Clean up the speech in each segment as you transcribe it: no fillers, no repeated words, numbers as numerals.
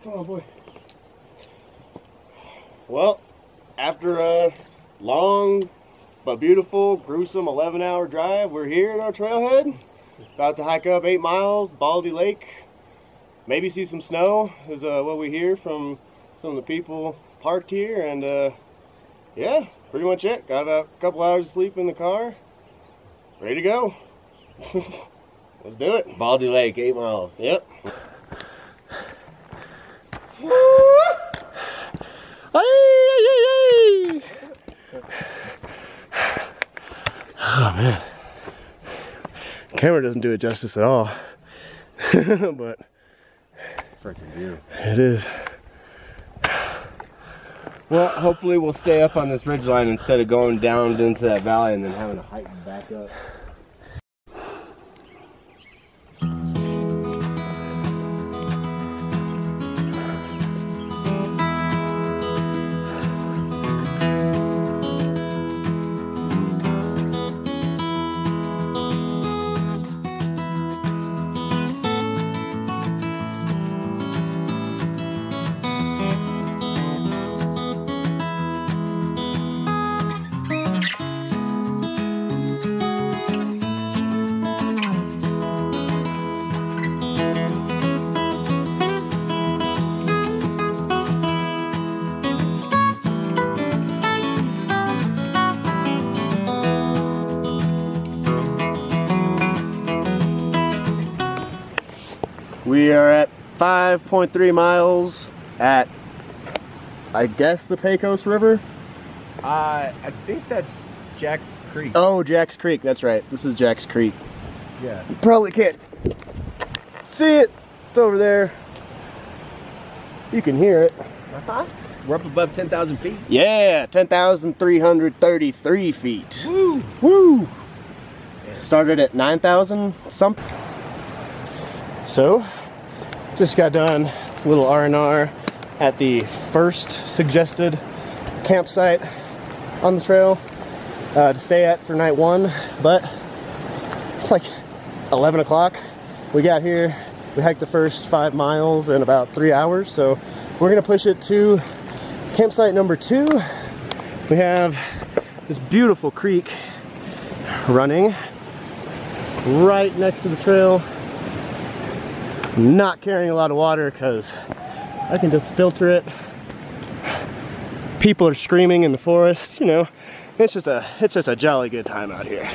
Oh boy. Well, after a long but beautiful, gruesome 11-hour drive, we're here at our trailhead. About to hike up 8 miles, Baldy Lake. Maybe see some snow, is what we hear from some of the people parked here. And yeah, pretty much it. Got about a couple hours of sleep in the car. Ready to go. Let's do it. Baldy Lake, 8 miles. Yep. Oh man, camera doesn't do it justice at all. But Freaking view. It is. Well, hopefully we'll stay up on this ridgeline instead of going down into that valley and then having to hike back up. We are at 5.3 miles at, I guess, the Pecos River. I think that's Jack's Creek. Oh, Jack's Creek. That's right. This is Jack's Creek. Yeah. You probably can't see it. It's over there. You can hear it. We're up above 10,000 feet. Yeah, 10,333 feet. Woo! Woo! Started at 9,000 something. So, just got done a little R&R at the first suggested campsite on the trail to stay at for night one, but it's like 11 o'clock. We got here, we hiked the first 5 miles in about 3 hours, so we're gonna push it to campsite number 2. We have this beautiful creek running right next to the trail. Not carrying a lot of water because I can just filter it. People are screaming in the forest, you know. It's just a jolly good time out here.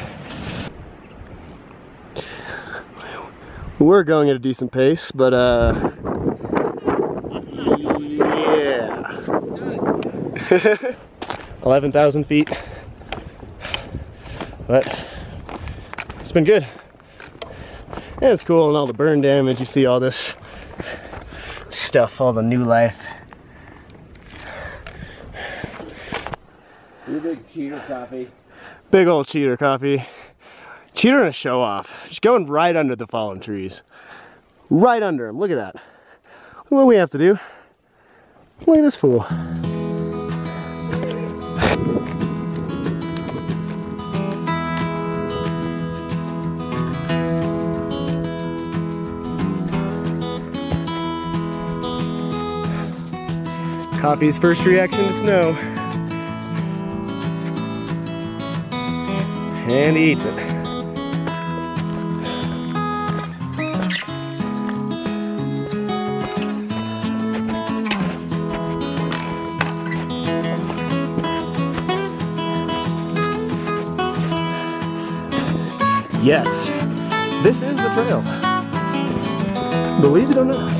We're going at a decent pace, but yeah. 11,000 feet. But it's been good. Yeah, it's cool, and all the burn damage, you see all this stuff, all the new life. You big cheater coffee. Big old cheater coffee. Cheater and a show off. Just going right under the fallen trees. Right under them, look at that. Look what we have to do. Look at this fool. Coffee's first reaction to snow. And he eats it. Yes. This is the trail. Believe it or not.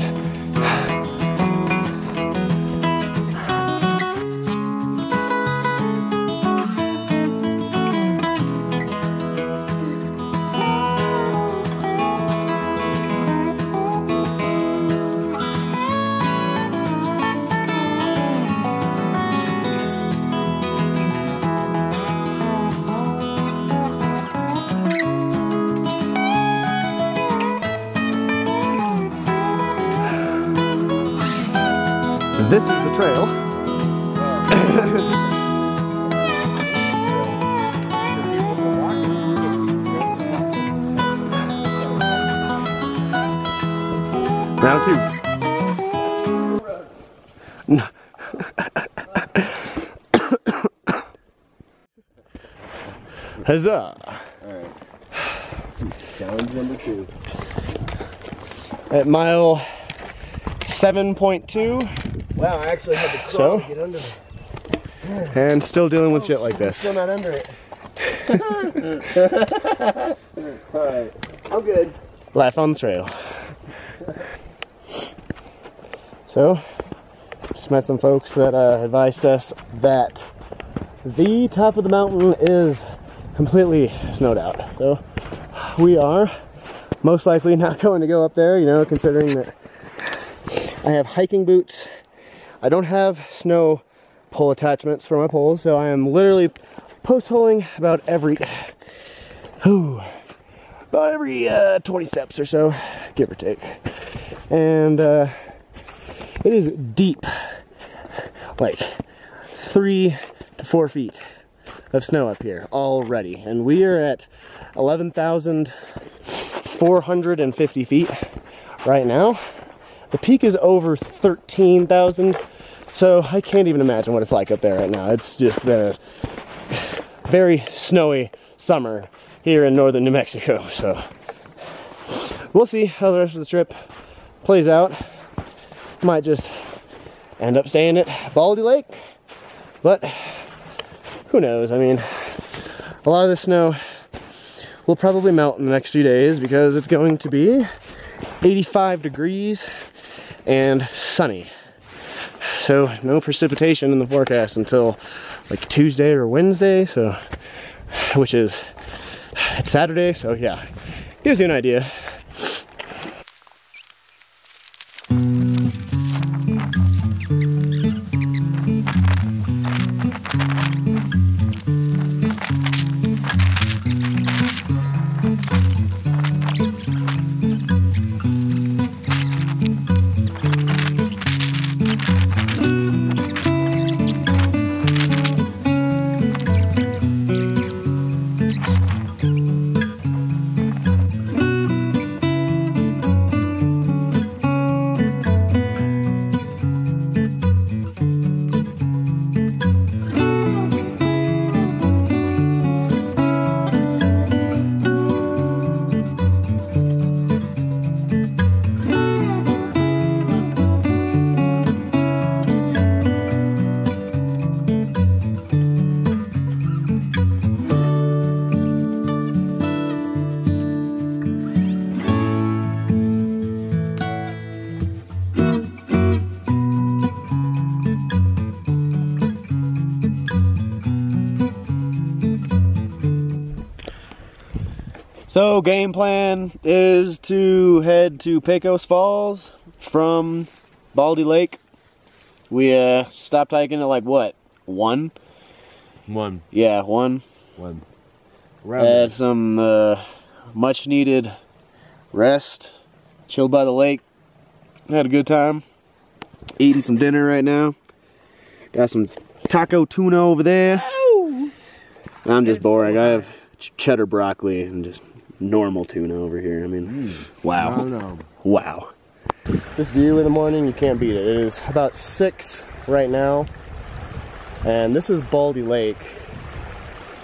This is the trail. Round two. Huzzah! Alright. Challenge number 2. At mile 7.2. Wow, I actually had to crawl to get under it. And still dealing with shit like this. Still not under it. Alright, I'm good. Life on the trail. So, just met some folks that advised us that the top of the mountain is completely snowed out. So, we are most likely not going to go up there, you know, considering that I have hiking boots. I don't have snow pole attachments for my poles, so I am literally post holing about every 20 steps or so, give or take. And it is deep, like 3 to 4 feet of snow up here already, and we are at 11,450 feet right now. The peak is over 13,000, so I can't even imagine what it's like up there right now. It's just been a very snowy summer here in northern New Mexico, so we'll see how the rest of the trip plays out. Might just end up staying at Baldy Lake, but who knows? I mean, a lot of the snow will probably melt in the next few days because it's going to be 85 degrees and sunny. So no precipitation in the forecast until like Tuesday or Wednesday, so which is it's Saturday, so yeah, gives you an idea. So game plan is to head to Pecos Falls from Baldy Lake. We stopped hiking at like what? 1? 1. Yeah, 1. 1. Had some much needed rest, chilled by the lake, had a good time. Eating some dinner right now. Got some taco tuna over there. I'm just boring. I have cheddar broccoli and just normal tuna over here. I mean, wow. No. Wow. This view in the morning, you can't beat it. It is about 6 right now, and this is Baldy Lake.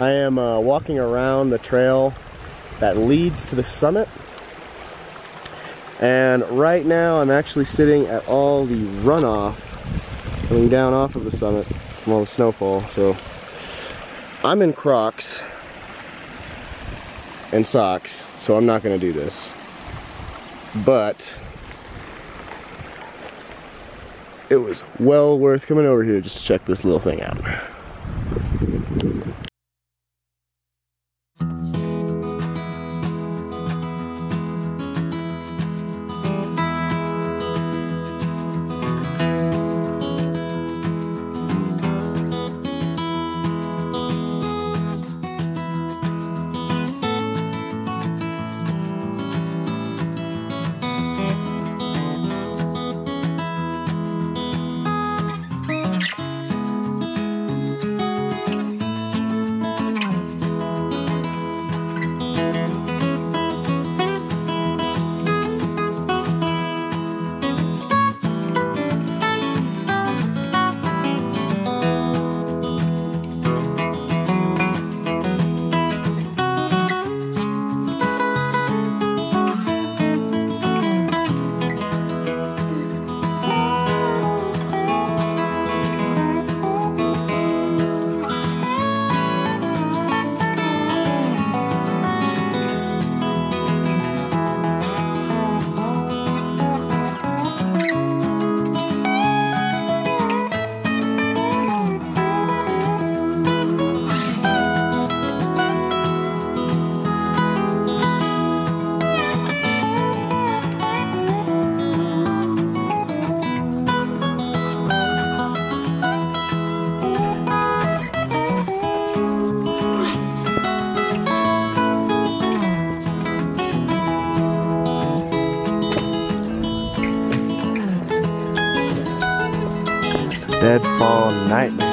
I am walking around the trail that leads to the summit, and right now I'm actually sitting at all the runoff coming down off of the summit from all the snowfall. So I'm in Crocs. and socks, so I'm not gonna do this. But it was well worth coming over here just to check this little thing out. Deadfall nightmare.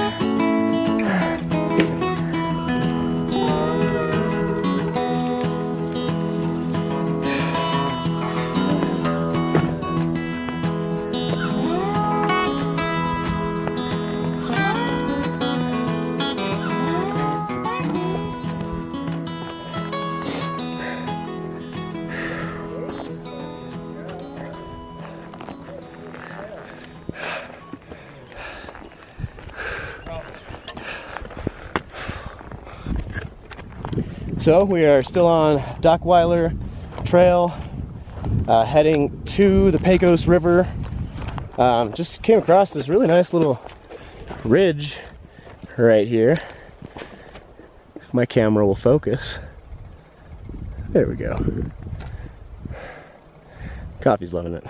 So we are still on Dockweiler Trail, heading to the Pecos River. Just came across this really nice little ridge right here. If my camera will focus. There we go. Coffee's loving it.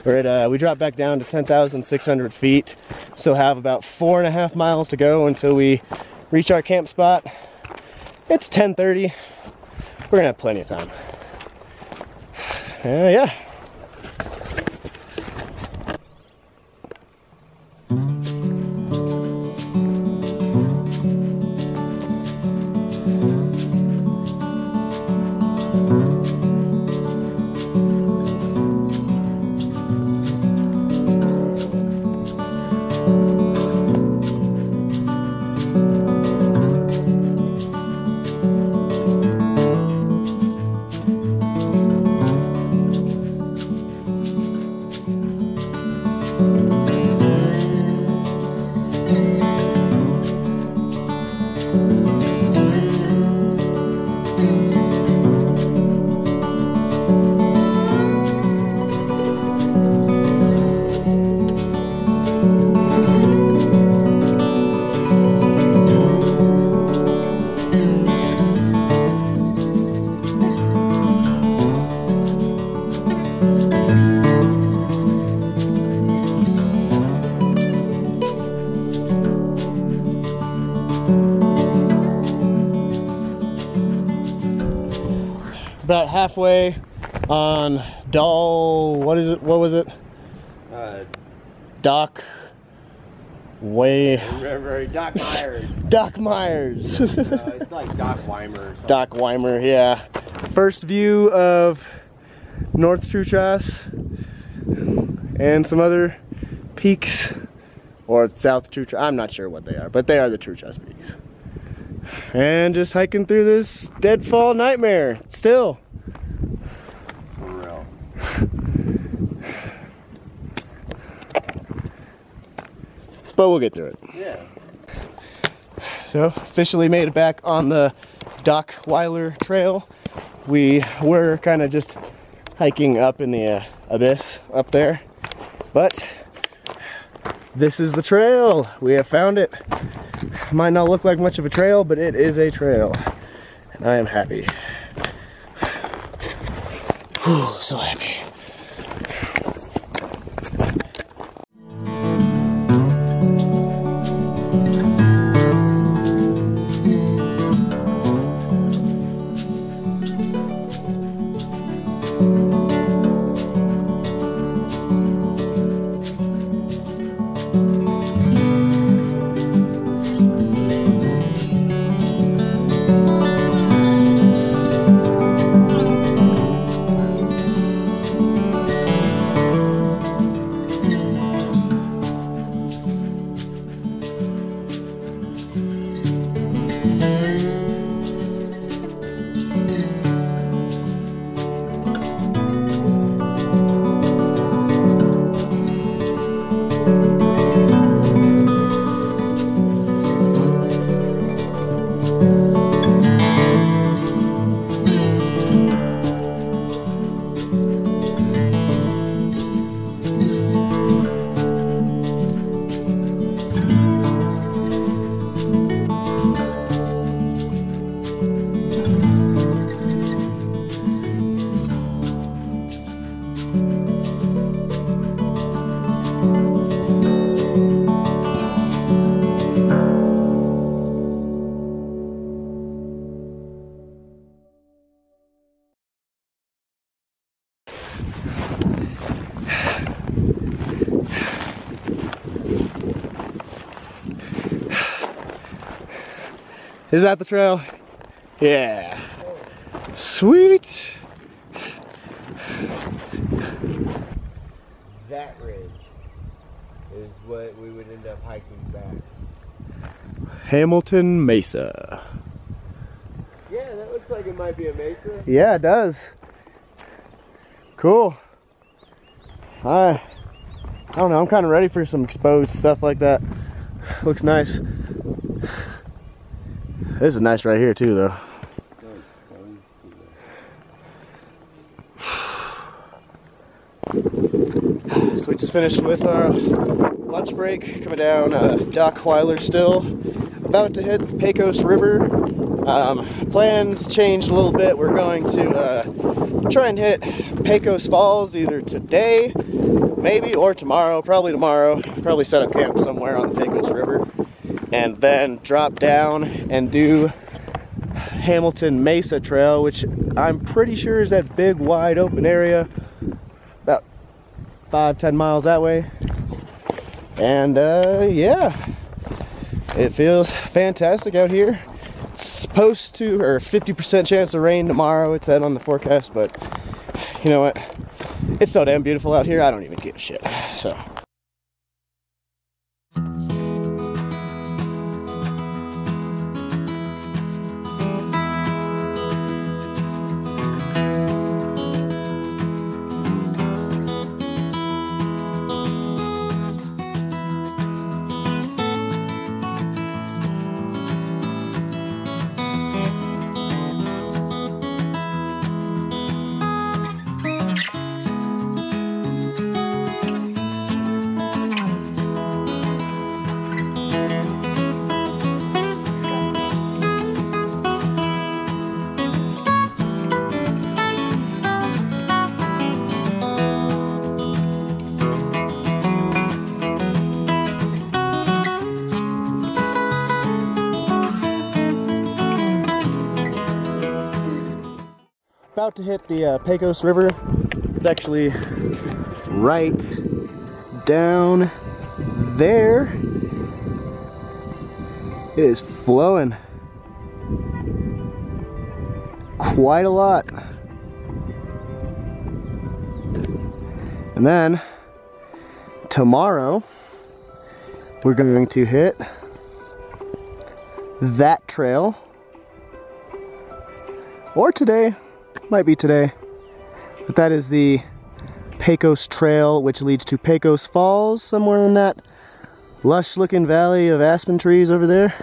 All right, we dropped back down to 10,600 feet. Still have about 4.5 miles to go until we reach our camp spot. It's 10:30. We're gonna have plenty of time. Yeah. About halfway on what is it? What was it? Doc Myers. Doc Myers. It's like Doc Weimer or something. Doc Weimer, yeah. First view of North Truchas and some other peaks, or South Truchas. I'm not sure what they are, but they are the Truchas peaks. And just hiking through this deadfall nightmare still. For real. But we'll get through it. Yeah. So officially made it back on the Doc Weiler Trail. We were kind of just hiking up in the abyss up there, but this is the trail. We have found it. Might not look like much of a trail, but it is a trail, and I am happy. Whew, so happy. Is that the trail? Yeah. Sweet. That ridge is what we would end up hiking back. Hamilton Mesa. Yeah, that looks like it might be a mesa. Yeah, it does. Cool. I don't know, I'm kind of ready for some exposed stuff like that. Looks nice. This is nice right here too, though. So we just finished with our lunch break, coming down Doc Weiler still. About to hit the Pecos River. Plans changed a little bit. We're going to try and hit Pecos Falls either today, maybe, or tomorrow. Probably tomorrow. Probably set up camp somewhere on the Pecos River. And then drop down and do Hamilton Mesa Trail, which I'm pretty sure is that big wide open area about 5-10 miles that way. And yeah, it feels fantastic out here. It's supposed to, or 50% chance of rain tomorrow, it said on the forecast, but you know what, it's so damn beautiful out here, I don't even give a shit. So about to hit the Pecos River. It's actually right down there. It is flowing quite a lot. And then tomorrow we're going to hit that trail, or today. Might be today, but that is the Pecos Trail, which leads to Pecos Falls, somewhere in that lush looking valley of aspen trees over there.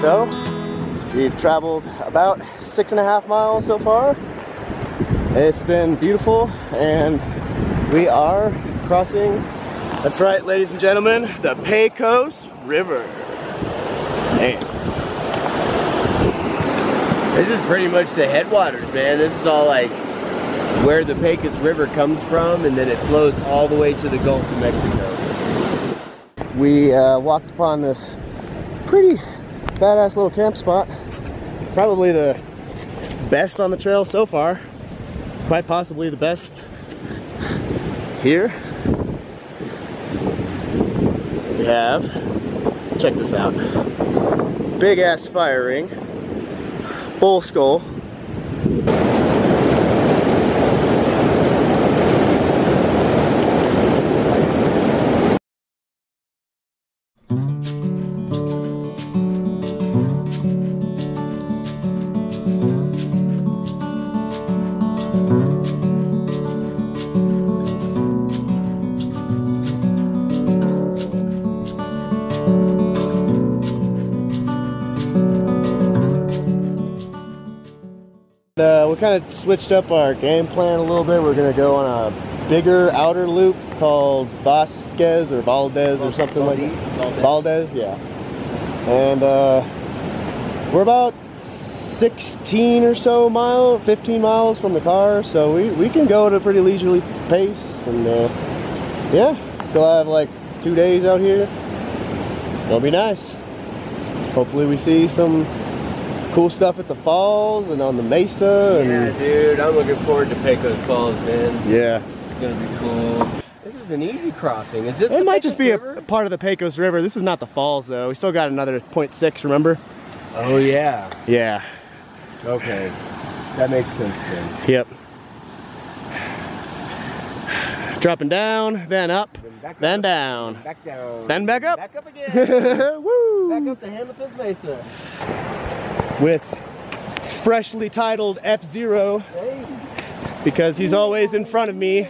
So we've traveled about 6.5 miles so far. It's been beautiful, and we are crossing, that's right, ladies and gentlemen, the Pecos River. Man. This is pretty much the headwaters, man. This is all like where the Pecos River comes from, and then it flows all the way to the Gulf of Mexico. We walked upon this pretty badass little camp spot. Probably the best on the trail so far. Quite possibly the best here. We have, check this out, big ass fire ring, bull skull, we kind of switched up our game plan a little bit. We're going to go on a bigger outer loop called Vasquez or Valdez or something like that. Valdez, yeah. And we're about 16 or so miles, 15 miles from the car, so we can go at a pretty leisurely pace. And yeah, still have like 2 days out here. It'll be nice. Hopefully we see some cool stuff at the falls and on the mesa. And yeah, dude, I'm looking forward to Pecos Falls, man. Yeah. It's gonna be cool. This is an easy crossing. Is this It might Pecos just be a River? part of the Pecos River. This is not the falls, though. We still got another 0.6, remember? Oh, yeah. Yeah. Okay. That makes sense then. Yep. Dropping down, then up, then down. Back down. Then back up. Back up again. Woo! Back up to Hamilton's Mesa. With freshly titled F-Zero, because he's always in front of me.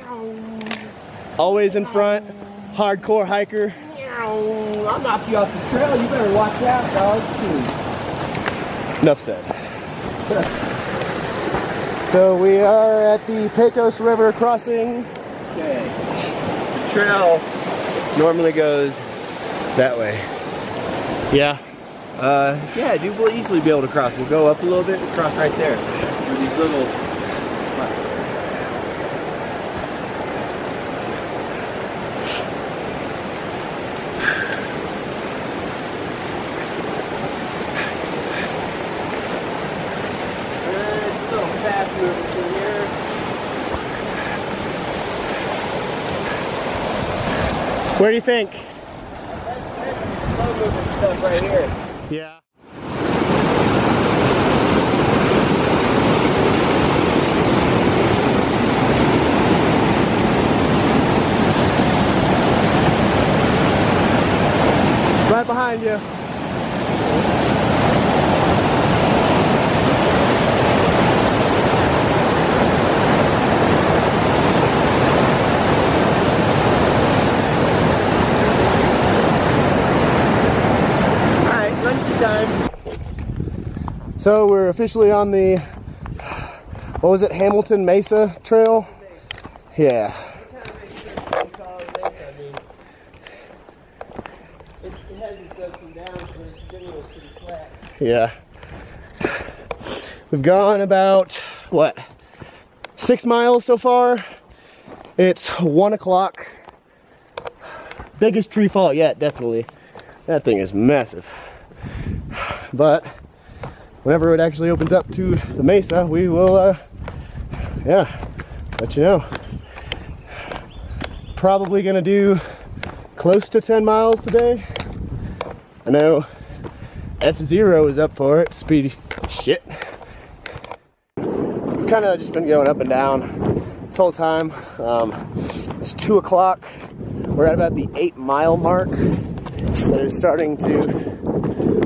Always in front. Hardcore hiker. I'll knock you off the trail. You better watch out, dog. Enough said. So we are at the Pecos River crossing. Okay. The trail normally goes that way. Yeah. Yeah, dude, we'll easily be able to cross. We'll go up a little bit and cross right there. Through these little... It's a little fast moving through here. Where do you think? That's slow moving stuff right here. Yeah. Right behind you. So we're officially on the, what was it, Hamilton Mesa Trail? Yeah. Yeah. We've gone about, what, 6 miles so far. It's 1 o'clock. Biggest tree fall yet, definitely. That thing is massive. But whenever it actually opens up to the mesa, we will, yeah, let you know. Probably gonna do close to 10 miles today. I know F-Zero is up for it, speedy shit. We've kind of just been going up and down this whole time. It's 2 o'clock. We're at about the 8 mile mark. And it's starting to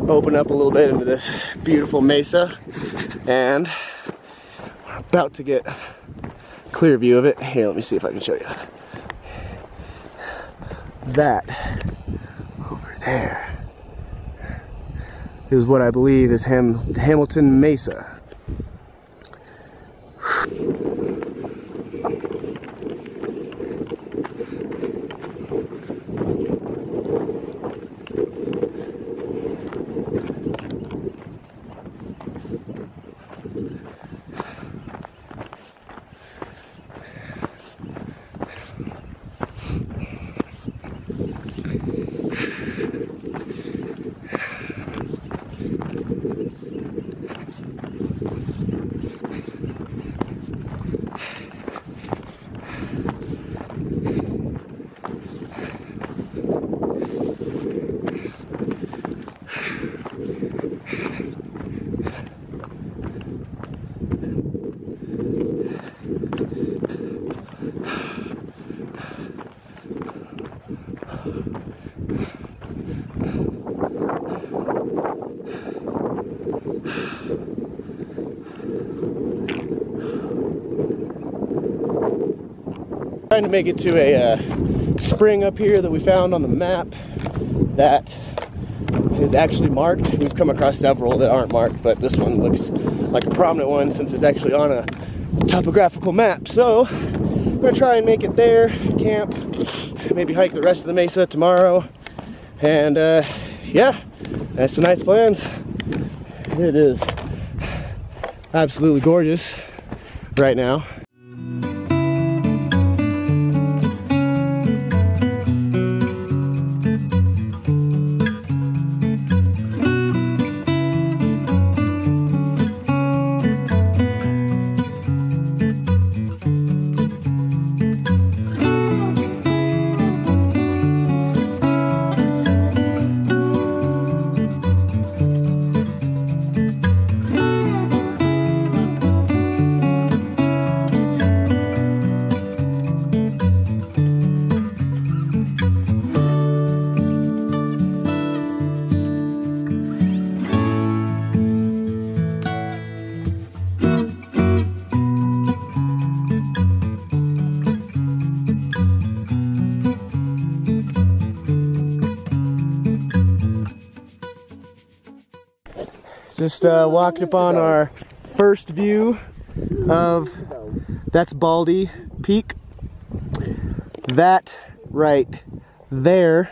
open up a little bit into this beautiful mesa. And we're about to get a clear view of it. Here, let me see if I can show you. That over there is what I believe is Hamilton Mesa. Trying to make it to a spring up here that we found on the map that is actually marked. We've come across several that aren't marked, but this one looks like a prominent one since it's actually on a topographical map. So I'm gonna try and make it there, camp, maybe hike the rest of the mesa tomorrow, and yeah, that's tonight's plans. It is absolutely gorgeous right now. Just walked up on our first view of, that's Baldy Peak. That right there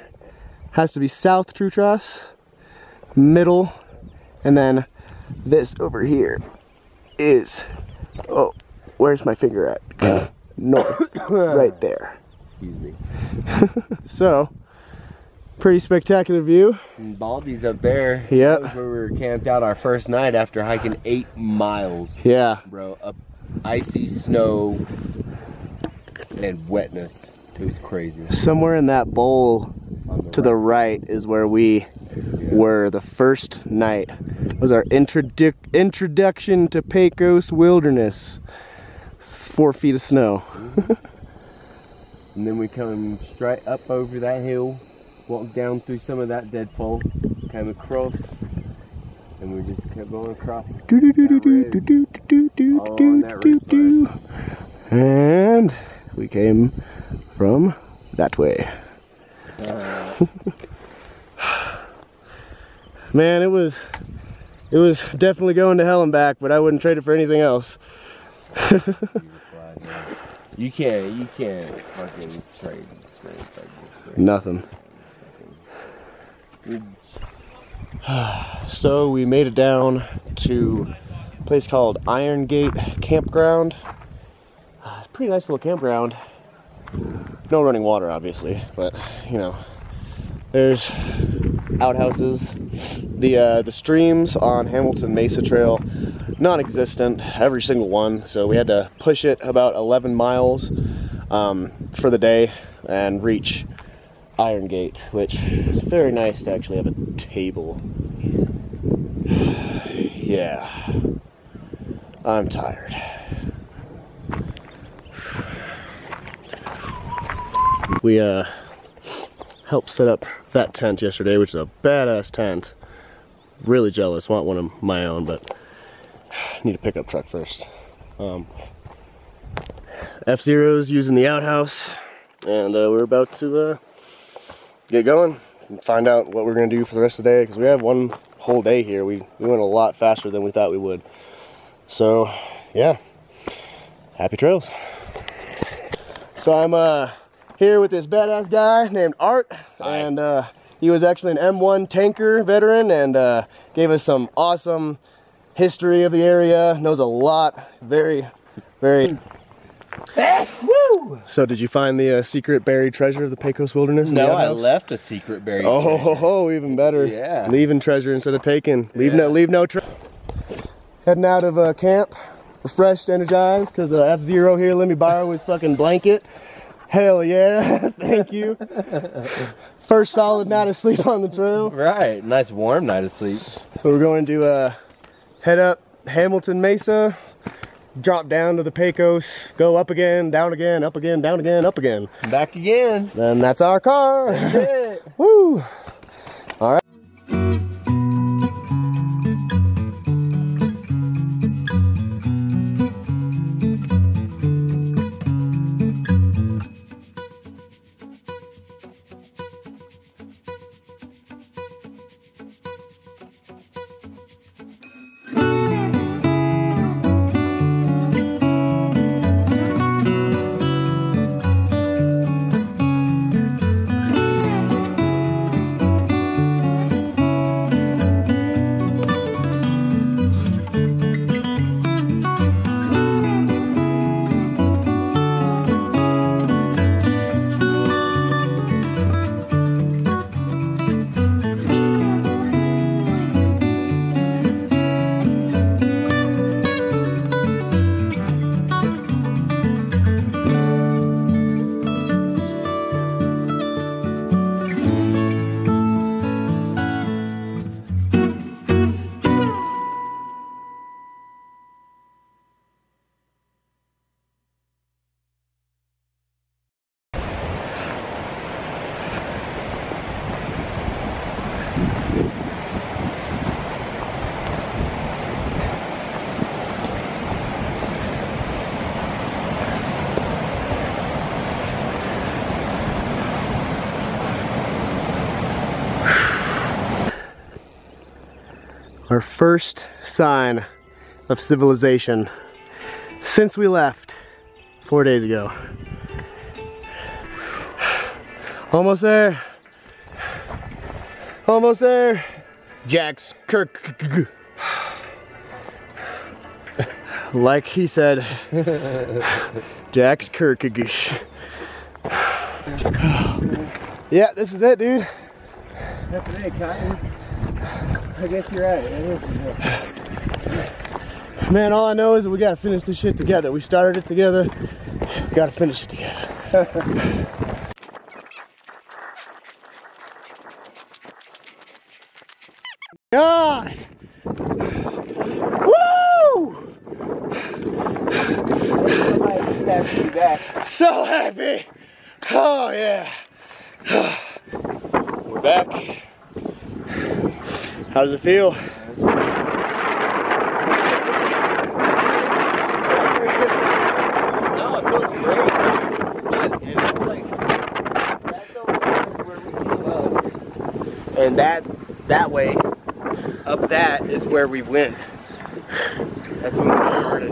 has to be South Truchas, middle, and then this over here is, oh, where's my finger at? North, right there. Excuse me. So, pretty spectacular view. And Baldy's up there. Yep. That was where we were camped out our first night after hiking 8 miles. Yeah. Bro, up icy snow and wetness. It was crazy. Somewhere in that bowl to the right is where we were the first night. It was our introduction to Pecos Wilderness. 4 feet of snow. And then we come straight up over that hill. Walked down through some of that deadfall, came across, and we just kept going across. And we came from that way. Man, it was definitely going to hell and back, but I wouldn't trade it for anything else. You can't fucking trade experience like this. Nothing. So we made it down to a place called Iron Gate Campground. It's a pretty nice little campground. No running water, obviously, but you know, there's outhouses. The streams on Hamilton Mesa Trail, non-existent, every single one. So we had to push it about 11 miles for the day and reach Iron Gate, which is very nice to actually have a table. Yeah, I'm tired. We helped set up that tent yesterday, which is a badass tent. Really jealous, want one of my own, but need a pickup truck first. F-Zero's using the outhouse, and we're about to get going and find out what we're gonna do for the rest of the day, because we have one whole day here. We went a lot faster than we thought we would. So, yeah, happy trails. So I'm here with this badass guy named Art. Hi. And he was actually an M1 tanker veteran and gave us some awesome history of the area. Knows a lot. Very, very. Woo! So did you find the secret buried treasure of the Pecos Wilderness? No, I left a secret buried treasure. Oh, even better. Yeah. Leaving treasure instead of taking. Leave no treasure. Heading out of camp, refreshed, energized, because F-Zero here let me borrow his fucking blanket. Hell yeah, thank you. First solid night of sleep on the trail. Right, nice warm night of sleep. So we're going to head up Hamilton Mesa, drop down to the Pecos, go up again, down again, up again, down again, up again. Back again. Then that's our car. That's it. Woo! All right. Our first sign of civilization since we left 4 days ago. Almost there. Almost there. Jack's Kirk. Like he said, Jack's Kirkigish. Yeah, this is it, dude. That's it, Cotton. I guess you're right. Man, all I know is that we gotta finish this shit together. We started it together. We gotta finish it together. God! Woo! So happy! Oh yeah! We're back. How does it feel? No, it feels great. But it's like that's over where we came up. And that way, up that is where we went. That's when we started.